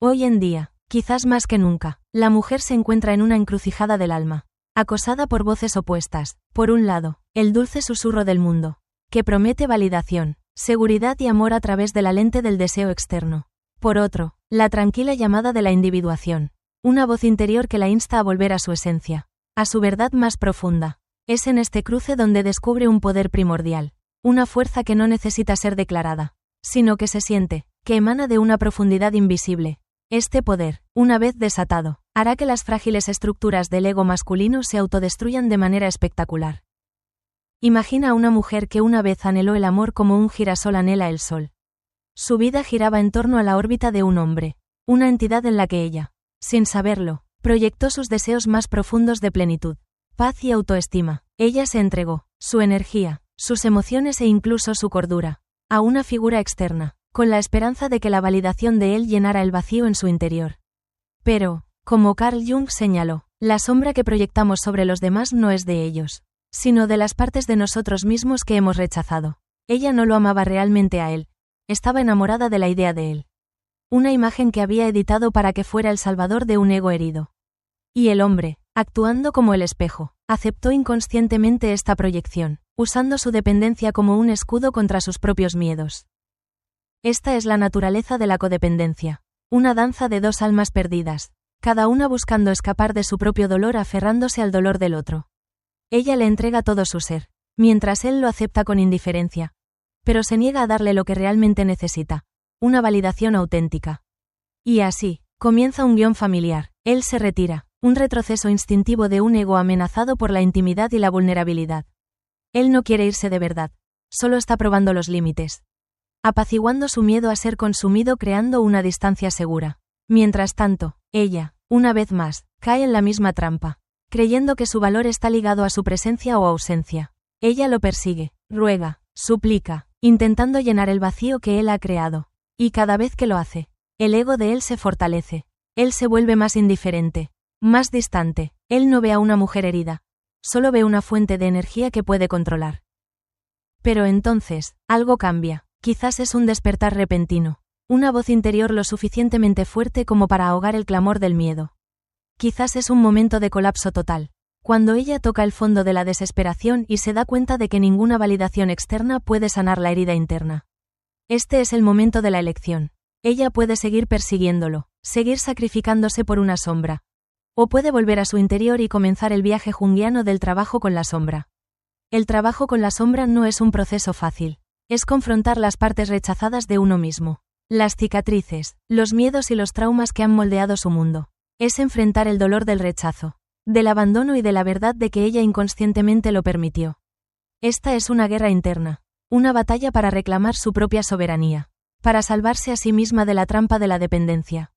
Hoy en día, quizás más que nunca, la mujer se encuentra en una encrucijada del alma, acosada por voces opuestas. Por un lado, el dulce susurro del mundo, que promete validación, seguridad y amor a través de la lente del deseo externo. Por otro, la tranquila llamada de la individuación, una voz interior que la insta a volver a su esencia, a su verdad más profunda. Es en este cruce donde descubre un poder primordial, una fuerza que no necesita ser declarada, sino que se siente, que emana de una profundidad invisible. Este poder, una vez desatado, hará que las frágiles estructuras del ego masculino se autodestruyan de manera espectacular. Imagina a una mujer que una vez anheló el amor como un girasol anhela el sol. Su vida giraba en torno a la órbita de un hombre, una entidad en la que ella, sin saberlo, proyectó sus deseos más profundos de plenitud, paz y autoestima. Ella se entregó, su energía, sus emociones e incluso su cordura, a una figura externa, con la esperanza de que la validación de él llenara el vacío en su interior. Pero, como Carl Jung señaló, la sombra que proyectamos sobre los demás no es de ellos, sino de las partes de nosotros mismos que hemos rechazado. Ella no lo amaba realmente a él, estaba enamorada de la idea de él. Una imagen que había editado para que fuera el salvador de un ego herido. Y el hombre, actuando como el espejo, aceptó inconscientemente esta proyección, usando su dependencia como un escudo contra sus propios miedos. Esta es la naturaleza de la codependencia, una danza de dos almas perdidas, cada una buscando escapar de su propio dolor aferrándose al dolor del otro. Ella le entrega todo su ser, mientras él lo acepta con indiferencia, pero se niega a darle lo que realmente necesita, una validación auténtica. Y así, comienza un guión familiar. Él se retira, un retroceso instintivo de un ego amenazado por la intimidad y la vulnerabilidad. Él no quiere irse de verdad, solo está probando los límites, apaciguando su miedo a ser consumido, creando una distancia segura. Mientras tanto, ella, una vez más, cae en la misma trampa, creyendo que su valor está ligado a su presencia o ausencia. Ella lo persigue, ruega, suplica, intentando llenar el vacío que él ha creado. Y cada vez que lo hace, el ego de él se fortalece. Él se vuelve más indiferente, más distante. Él no ve a una mujer herida, solo ve una fuente de energía que puede controlar. Pero entonces, algo cambia. Quizás es un despertar repentino, una voz interior lo suficientemente fuerte como para ahogar el clamor del miedo. Quizás es un momento de colapso total, cuando ella toca el fondo de la desesperación y se da cuenta de que ninguna validación externa puede sanar la herida interna. Este es el momento de la elección. Ella puede seguir persiguiéndolo, seguir sacrificándose por una sombra. O puede volver a su interior y comenzar el viaje junguiano del trabajo con la sombra. El trabajo con la sombra no es un proceso fácil. Es confrontar las partes rechazadas de uno mismo, las cicatrices, los miedos y los traumas que han moldeado su mundo. Es enfrentar el dolor del rechazo, del abandono y de la verdad de que ella inconscientemente lo permitió. Esta es una guerra interna, una batalla para reclamar su propia soberanía, para salvarse a sí misma de la trampa de la dependencia.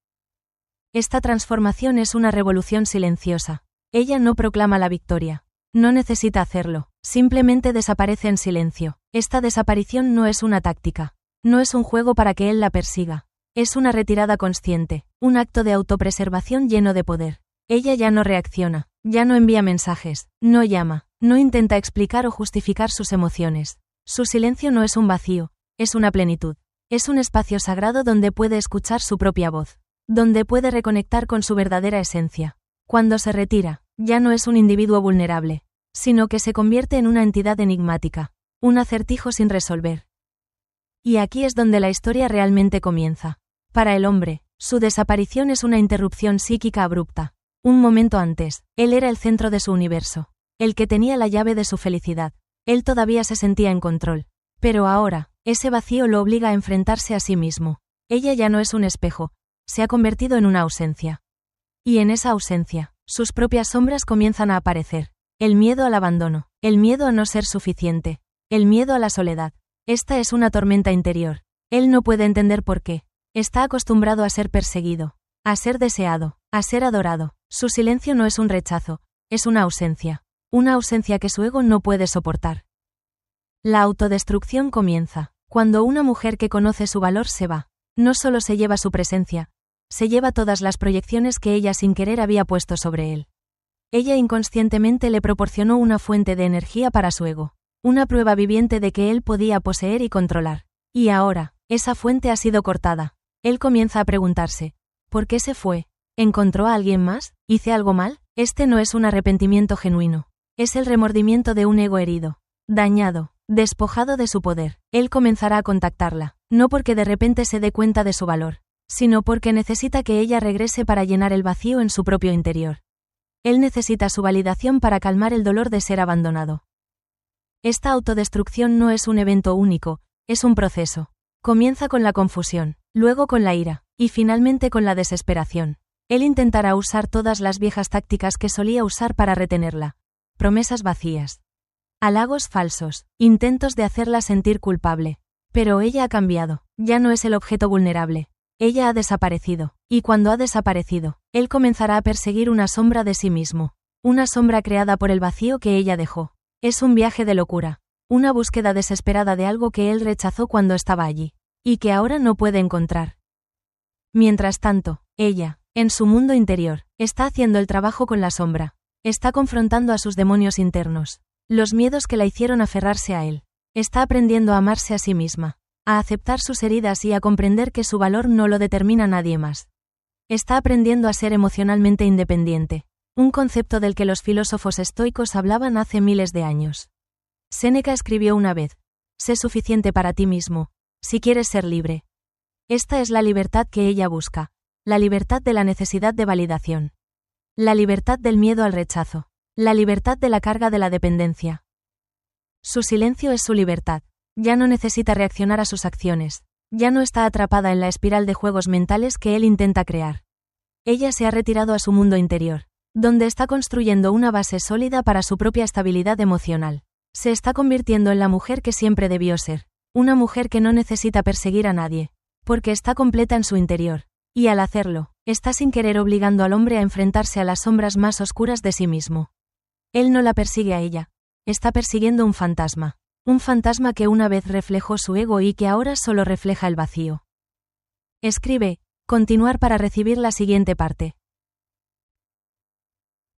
Esta transformación es una revolución silenciosa. Ella no proclama la victoria. No necesita hacerlo, simplemente desaparece en silencio. Esta desaparición no es una táctica, no es un juego para que él la persiga. Es una retirada consciente, un acto de autopreservación lleno de poder. Ella ya no reacciona, ya no envía mensajes, no llama, no intenta explicar o justificar sus emociones. Su silencio no es un vacío, es una plenitud. Es un espacio sagrado donde puede escuchar su propia voz, donde puede reconectar con su verdadera esencia. Cuando se retira, ya no es un individuo vulnerable, sino que se convierte en una entidad enigmática, un acertijo sin resolver. Y aquí es donde la historia realmente comienza. Para el hombre, su desaparición es una interrupción psíquica abrupta. Un momento antes, él era el centro de su universo, el que tenía la llave de su felicidad. Él todavía se sentía en control. Pero ahora, ese vacío lo obliga a enfrentarse a sí mismo. Ella ya no es un espejo, se ha convertido en una ausencia. Y en esa ausencia, sus propias sombras comienzan a aparecer. El miedo al abandono, el miedo a no ser suficiente, el miedo a la soledad. Esta es una tormenta interior. Él no puede entender por qué. Está acostumbrado a ser perseguido, a ser deseado, a ser adorado. Su silencio no es un rechazo, es una ausencia que su ego no puede soportar. La autodestrucción comienza cuando una mujer que conoce su valor se va. No solo se lleva su presencia, se lleva todas las proyecciones que ella sin querer había puesto sobre él. Ella inconscientemente le proporcionó una fuente de energía para su ego, una prueba viviente de que él podía poseer y controlar. Y ahora, esa fuente ha sido cortada. Él comienza a preguntarse, ¿Por qué se fue? ¿Encontró a alguien más? ¿Hice algo mal? Este no es un arrepentimiento genuino. Es el remordimiento de un ego herido, dañado, despojado de su poder. Él comenzará a contactarla, no porque de repente se dé cuenta de su valor, sino porque necesita que ella regrese para llenar el vacío en su propio interior. Él necesita su validación para calmar el dolor de ser abandonado. Esta autodestrucción no es un evento único, es un proceso. Comienza con la confusión, luego con la ira, y finalmente con la desesperación. Él intentará usar todas las viejas tácticas que solía usar para retenerla. Promesas vacías, halagos falsos, intentos de hacerla sentir culpable. Pero ella ha cambiado, ya no es el objeto vulnerable. Ella ha desaparecido, y cuando ha desaparecido, él comenzará a perseguir una sombra de sí mismo. Una sombra creada por el vacío que ella dejó. Es un viaje de locura, una búsqueda desesperada de algo que él rechazó cuando estaba allí, y que ahora no puede encontrar. Mientras tanto, ella, en su mundo interior, está haciendo el trabajo con la sombra. Está confrontando a sus demonios internos, los miedos que la hicieron aferrarse a él. Está aprendiendo a amarse a sí misma, a aceptar sus heridas y a comprender que su valor no lo determina nadie más. Está aprendiendo a ser emocionalmente independiente, un concepto del que los filósofos estoicos hablaban hace miles de años. Séneca escribió una vez: sé suficiente para ti mismo, si quieres ser libre. Esta es la libertad que ella busca, la libertad de la necesidad de validación. La libertad del miedo al rechazo, la libertad de la carga de la dependencia. Su silencio es su libertad. Ya no necesita reaccionar a sus acciones. Ya no está atrapada en la espiral de juegos mentales que él intenta crear. Ella se ha retirado a su mundo interior, donde está construyendo una base sólida para su propia estabilidad emocional. Se está convirtiendo en la mujer que siempre debió ser. Una mujer que no necesita perseguir a nadie, porque está completa en su interior. Y al hacerlo, está sin querer obligando al hombre a enfrentarse a las sombras más oscuras de sí mismo. Él no la persigue a ella. Está persiguiendo un fantasma. Un fantasma que una vez reflejó su ego y que ahora solo refleja el vacío. Escribe, continuar para recibir la siguiente parte.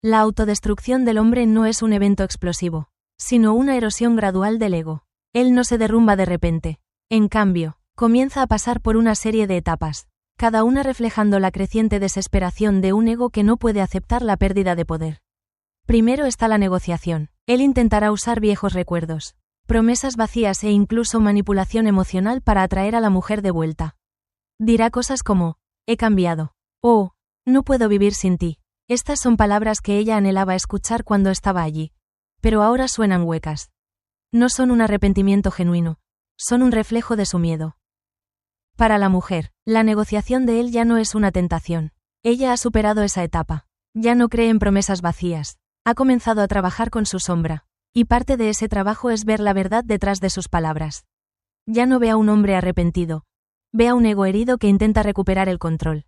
La autodestrucción del hombre no es un evento explosivo, sino una erosión gradual del ego. Él no se derrumba de repente. En cambio, comienza a pasar por una serie de etapas, cada una reflejando la creciente desesperación de un ego que no puede aceptar la pérdida de poder. Primero está la negociación. Él intentará usar viejos recuerdos, promesas vacías e incluso manipulación emocional para atraer a la mujer de vuelta. Dirá cosas como: he cambiado. O, no puedo vivir sin ti. Estas son palabras que ella anhelaba escuchar cuando estaba allí. Pero ahora suenan huecas. No son un arrepentimiento genuino. Son un reflejo de su miedo. Para la mujer, la negociación de él ya no es una tentación. Ella ha superado esa etapa. Ya no cree en promesas vacías. Ha comenzado a trabajar con su sombra. Y parte de ese trabajo es ver la verdad detrás de sus palabras. Ya no ve a un hombre arrepentido. Ve a un ego herido que intenta recuperar el control.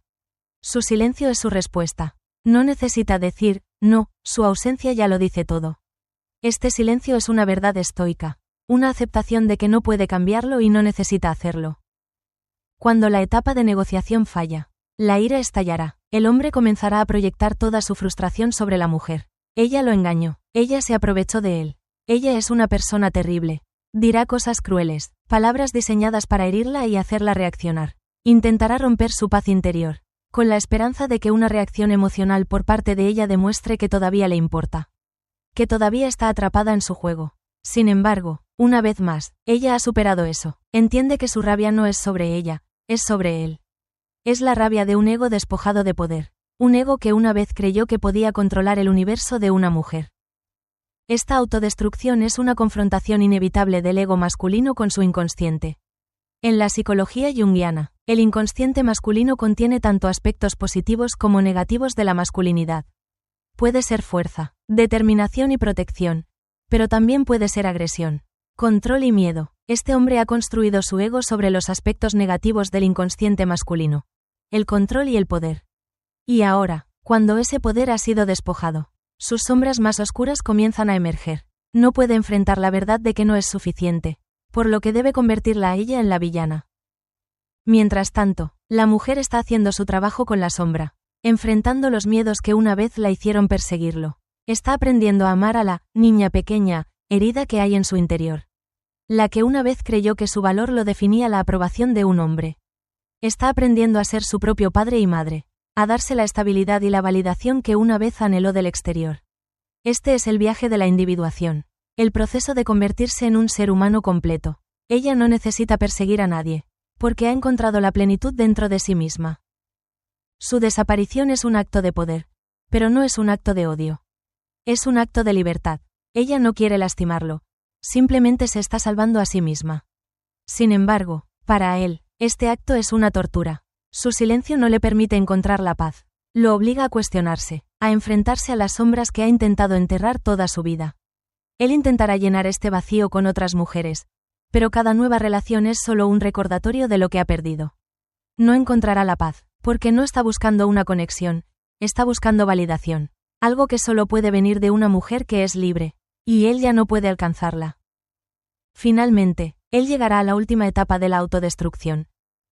Su silencio es su respuesta. No necesita decir no, su ausencia ya lo dice todo. Este silencio es una verdad estoica, una aceptación de que no puede cambiarlo y no necesita hacerlo. Cuando la etapa de negociación falla, la ira estallará. El hombre comenzará a proyectar toda su frustración sobre la mujer. Ella lo engañó, ella se aprovechó de él. Ella es una persona terrible. Dirá cosas crueles, palabras diseñadas para herirla y hacerla reaccionar. Intentará romper su paz interior, con la esperanza de que una reacción emocional por parte de ella demuestre que todavía le importa. Que todavía está atrapada en su juego. Sin embargo, una vez más, ella ha superado eso. Entiende que su rabia no es sobre ella, es sobre él. Es la rabia de un ego despojado de poder. Un ego que una vez creyó que podía controlar el universo de una mujer. Esta autodestrucción es una confrontación inevitable del ego masculino con su inconsciente. En la psicología junguiana, el inconsciente masculino contiene tanto aspectos positivos como negativos de la masculinidad. Puede ser fuerza, determinación y protección, pero también puede ser agresión, control y miedo. Este hombre ha construido su ego sobre los aspectos negativos del inconsciente masculino, el control y el poder. Y ahora, cuando ese poder ha sido despojado, sus sombras más oscuras comienzan a emerger. No puede enfrentar la verdad de que no es suficiente, por lo que debe convertirla a ella en la villana. Mientras tanto, la mujer está haciendo su trabajo con la sombra, enfrentando los miedos que una vez la hicieron perseguirlo. Está aprendiendo a amar a la niña pequeña, herida que hay en su interior. La que una vez creyó que su valor lo definía la aprobación de un hombre. Está aprendiendo a ser su propio padre y madre. a darse la estabilidad y la validación que una vez anheló del exterior. Este es el viaje de la individuación, el proceso de convertirse en un ser humano completo. Ella no necesita perseguir a nadie, porque ha encontrado la plenitud dentro de sí misma. Su desaparición es un acto de poder, pero no es un acto de odio. Es un acto de libertad. Ella no quiere lastimarlo, simplemente se está salvando a sí misma. Sin embargo, para él, este acto es una tortura. Su silencio no le permite encontrar la paz. Lo obliga a cuestionarse, a enfrentarse a las sombras que ha intentado enterrar toda su vida. Él intentará llenar este vacío con otras mujeres, pero cada nueva relación es solo un recordatorio de lo que ha perdido. No encontrará la paz, porque no está buscando una conexión, está buscando validación, algo que solo puede venir de una mujer que es libre, y él ya no puede alcanzarla. Finalmente, él llegará a la última etapa de la autodestrucción,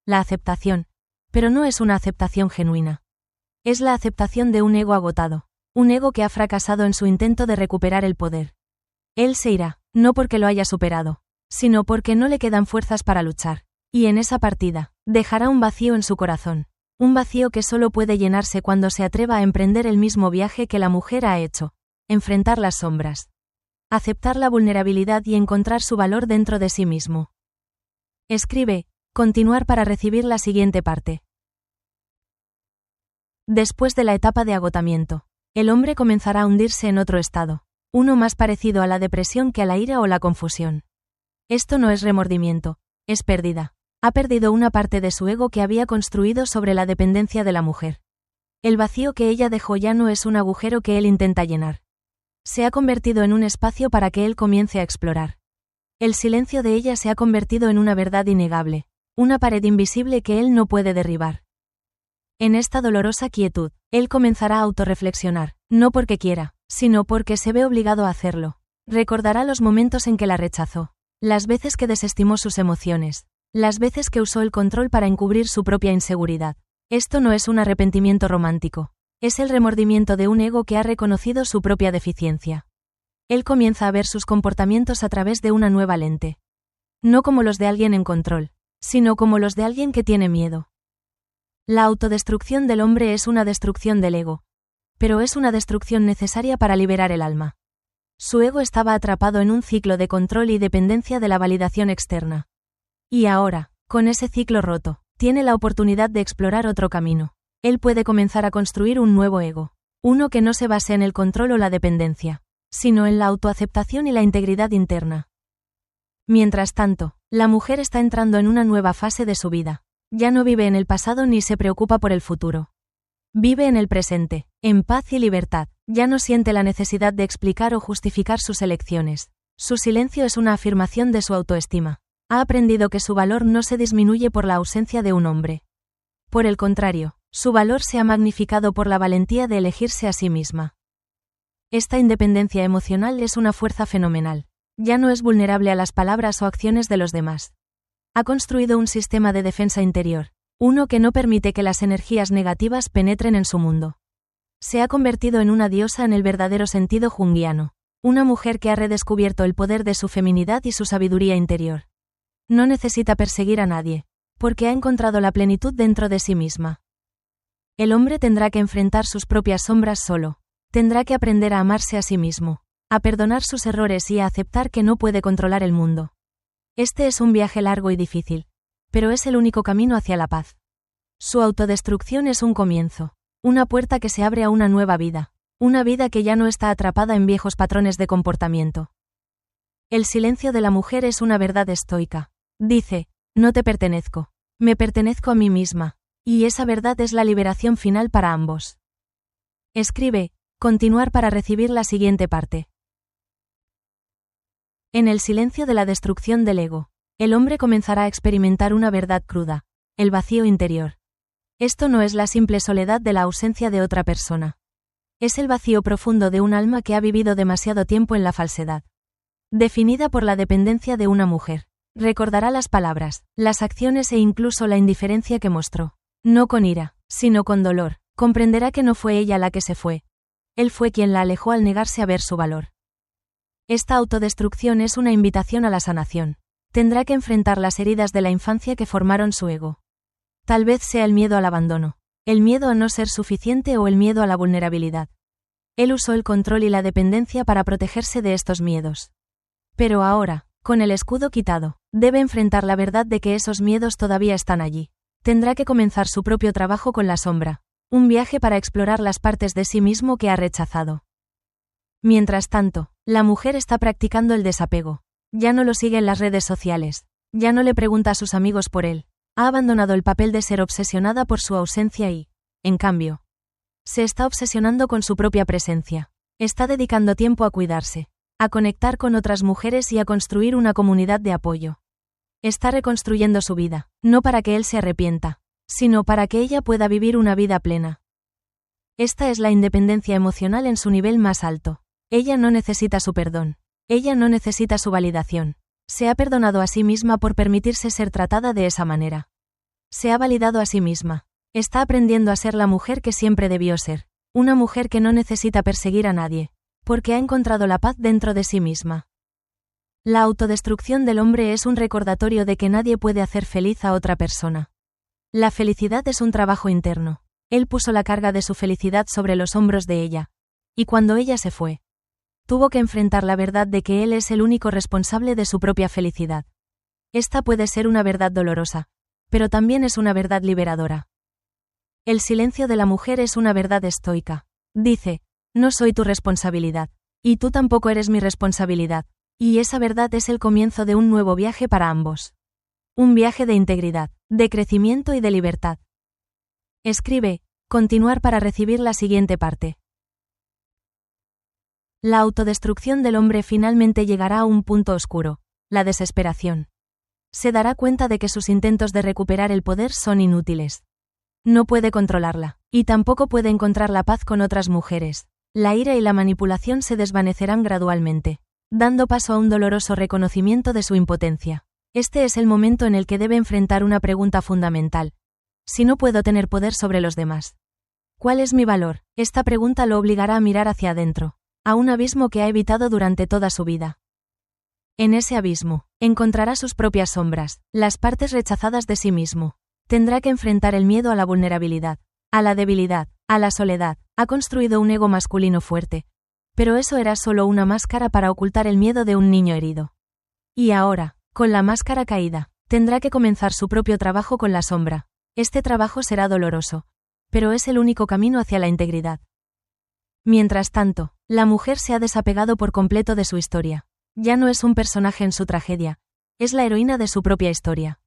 la aceptación, pero no es una aceptación genuina. Es la aceptación de un ego agotado, un ego que ha fracasado en su intento de recuperar el poder. Él se irá, no porque lo haya superado, sino porque no le quedan fuerzas para luchar, y en esa partida, dejará un vacío en su corazón, un vacío que solo puede llenarse cuando se atreva a emprender el mismo viaje que la mujer ha hecho, enfrentar las sombras, aceptar la vulnerabilidad y encontrar su valor dentro de sí mismo. Escribe, continuar para recibir la siguiente parte. Después de la etapa de agotamiento, el hombre comenzará a hundirse en otro estado, uno más parecido a la depresión que a la ira o la confusión. Esto no es remordimiento, es pérdida. Ha perdido una parte de su ego que había construido sobre la dependencia de la mujer. El vacío que ella dejó ya no es un agujero que él intenta llenar. Se ha convertido en un espacio para que él comience a explorar. El silencio de ella se ha convertido en una verdad innegable, una pared invisible que él no puede derribar. En esta dolorosa quietud, él comenzará a autorreflexionar, no porque quiera, sino porque se ve obligado a hacerlo. Recordará los momentos en que la rechazó, las veces que desestimó sus emociones, las veces que usó el control para encubrir su propia inseguridad. Esto no es un arrepentimiento romántico, es el remordimiento de un ego que ha reconocido su propia deficiencia. Él comienza a ver sus comportamientos a través de una nueva lente. No como los de alguien en control, sino como los de alguien que tiene miedo. La autodestrucción del hombre es una destrucción del ego, pero es una destrucción necesaria para liberar el alma. Su ego estaba atrapado en un ciclo de control y dependencia de la validación externa. Y ahora, con ese ciclo roto, tiene la oportunidad de explorar otro camino. Él puede comenzar a construir un nuevo ego, uno que no se base en el control o la dependencia, sino en la autoaceptación y la integridad interna. Mientras tanto, la mujer está entrando en una nueva fase de su vida. Ya no vive en el pasado ni se preocupa por el futuro. Vive en el presente, en paz y libertad. Ya no siente la necesidad de explicar o justificar sus elecciones. Su silencio es una afirmación de su autoestima. Ha aprendido que su valor no se disminuye por la ausencia de un hombre. Por el contrario, su valor se ha magnificado por la valentía de elegirse a sí misma. Esta independencia emocional es una fuerza fenomenal. Ya no es vulnerable a las palabras o acciones de los demás. Ha construido un sistema de defensa interior, uno que no permite que las energías negativas penetren en su mundo. Se ha convertido en una diosa en el verdadero sentido junguiano, una mujer que ha redescubierto el poder de su feminidad y su sabiduría interior. No necesita perseguir a nadie, porque ha encontrado la plenitud dentro de sí misma. El hombre tendrá que enfrentar sus propias sombras solo, tendrá que aprender a amarse a sí mismo, a perdonar sus errores y a aceptar que no puede controlar el mundo. Este es un viaje largo y difícil, pero es el único camino hacia la paz. Su autodestrucción es un comienzo, una puerta que se abre a una nueva vida, una vida que ya no está atrapada en viejos patrones de comportamiento. El silencio de la mujer es una verdad estoica. Dice, no te pertenezco, me pertenezco a mí misma, y esa verdad es la liberación final para ambos. Escribe, continuar para recibir la siguiente parte. En el silencio de la destrucción del ego, el hombre comenzará a experimentar una verdad cruda, el vacío interior. Esto no es la simple soledad de la ausencia de otra persona. Es el vacío profundo de un alma que ha vivido demasiado tiempo en la falsedad. Definida por la dependencia de una mujer. Recordará las palabras, las acciones e incluso la indiferencia que mostró. No con ira, sino con dolor. Comprenderá que no fue ella la que se fue. Él fue quien la alejó al negarse a ver su valor. Esta autodestrucción es una invitación a la sanación. Tendrá que enfrentar las heridas de la infancia que formaron su ego. Tal vez sea el miedo al abandono, el miedo a no ser suficiente o el miedo a la vulnerabilidad. Él usó el control y la dependencia para protegerse de estos miedos. Pero ahora, con el escudo quitado, debe enfrentar la verdad de que esos miedos todavía están allí. Tendrá que comenzar su propio trabajo con la sombra, un viaje para explorar las partes de sí mismo que ha rechazado. Mientras tanto, la mujer está practicando el desapego. Ya no lo sigue en las redes sociales, ya no le pregunta a sus amigos por él, ha abandonado el papel de ser obsesionada por su ausencia y, en cambio, se está obsesionando con su propia presencia. Está dedicando tiempo a cuidarse, a conectar con otras mujeres y a construir una comunidad de apoyo. Está reconstruyendo su vida, no para que él se arrepienta, sino para que ella pueda vivir una vida plena. Esta es la independencia emocional en su nivel más alto. Ella no necesita su perdón. Ella no necesita su validación. Se ha perdonado a sí misma por permitirse ser tratada de esa manera. Se ha validado a sí misma. Está aprendiendo a ser la mujer que siempre debió ser. Una mujer que no necesita perseguir a nadie, porque ha encontrado la paz dentro de sí misma. La autodestrucción del hombre es un recordatorio de que nadie puede hacer feliz a otra persona. La felicidad es un trabajo interno. Él puso la carga de su felicidad sobre los hombros de ella. Y cuando ella se fue, tuvo que enfrentar la verdad de que él es el único responsable de su propia felicidad. Esta puede ser una verdad dolorosa, pero también es una verdad liberadora. El silencio de la mujer es una verdad estoica. Dice, no soy tu responsabilidad, y tú tampoco eres mi responsabilidad, y esa verdad es el comienzo de un nuevo viaje para ambos. Un viaje de integridad, de crecimiento y de libertad. Escribe, continuar para recibir la siguiente parte. La autodestrucción del hombre finalmente llegará a un punto oscuro, la desesperación. Se dará cuenta de que sus intentos de recuperar el poder son inútiles. No puede controlarla, y tampoco puede encontrar la paz con otras mujeres. La ira y la manipulación se desvanecerán gradualmente, dando paso a un doloroso reconocimiento de su impotencia. Este es el momento en el que debe enfrentar una pregunta fundamental. Si no puedo tener poder sobre los demás, ¿cuál es mi valor? Esta pregunta lo obligará a mirar hacia adentro, a un abismo que ha evitado durante toda su vida. En ese abismo, encontrará sus propias sombras, las partes rechazadas de sí mismo. Tendrá que enfrentar el miedo a la vulnerabilidad, a la debilidad, a la soledad. Ha construido un ego masculino fuerte. Pero eso era solo una máscara para ocultar el miedo de un niño herido. Y ahora, con la máscara caída, tendrá que comenzar su propio trabajo con la sombra. Este trabajo será doloroso, pero es el único camino hacia la integridad. Mientras tanto, la mujer se ha desapegado por completo de su historia. Ya no es un personaje en su tragedia, es la heroína de su propia historia.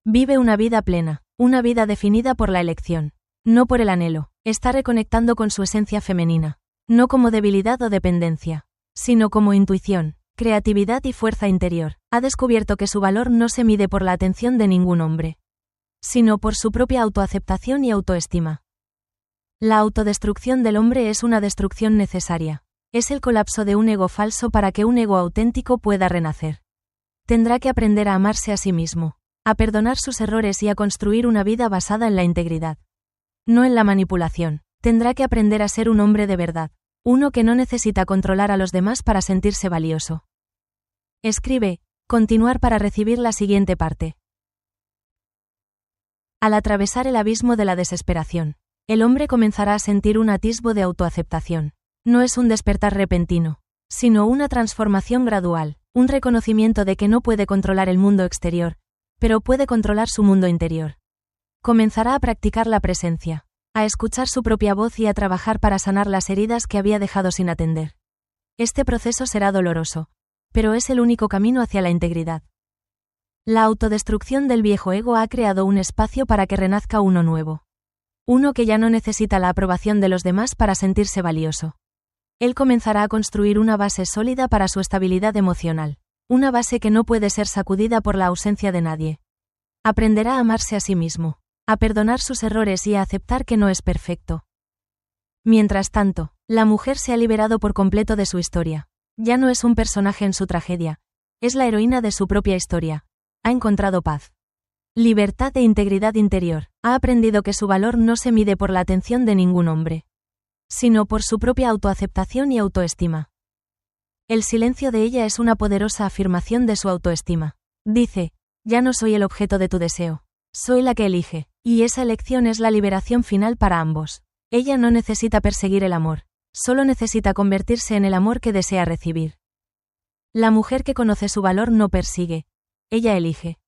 Vive una vida plena, una vida definida por la elección, no por el anhelo. Está reconectando con su esencia femenina, no como debilidad o dependencia, sino como intuición, creatividad y fuerza interior. Ha descubierto que su valor no se mide por la atención de ningún hombre, sino por su propia autoaceptación y autoestima. La autodestrucción del hombre es una destrucción necesaria. Es el colapso de un ego falso para que un ego auténtico pueda renacer. Tendrá que aprender a amarse a sí mismo, a perdonar sus errores y a construir una vida basada en la integridad. No en la manipulación. Tendrá que aprender a ser un hombre de verdad, uno que no necesita controlar a los demás para sentirse valioso. Escribe, continuar para recibir la siguiente parte. Al atravesar el abismo de la desesperación, el hombre comenzará a sentir un atisbo de autoaceptación. No es un despertar repentino, sino una transformación gradual, un reconocimiento de que no puede controlar el mundo exterior, pero puede controlar su mundo interior. Comenzará a practicar la presencia, a escuchar su propia voz y a trabajar para sanar las heridas que había dejado sin atender. Este proceso será doloroso, pero es el único camino hacia la integridad. La autodestrucción del viejo ego ha creado un espacio para que renazca uno nuevo. Uno que ya no necesita la aprobación de los demás para sentirse valioso. Él comenzará a construir una base sólida para su estabilidad emocional, una base que no puede ser sacudida por la ausencia de nadie. Aprenderá a amarse a sí mismo, a perdonar sus errores y a aceptar que no es perfecto. Mientras tanto, la mujer se ha liberado por completo de su historia. Ya no es un personaje en su tragedia, es la heroína de su propia historia. Ha encontrado paz, libertad e integridad interior. Ha aprendido que su valor no se mide por la atención de ningún hombre, sino por su propia autoaceptación y autoestima. El silencio de ella es una poderosa afirmación de su autoestima. Dice, ya no soy el objeto de tu deseo, soy la que elige, Y esa elección es la liberación final para ambos. Ella no necesita perseguir el amor, solo necesita convertirse en el amor que desea recibir. La mujer que conoce su valor no persigue, ella elige.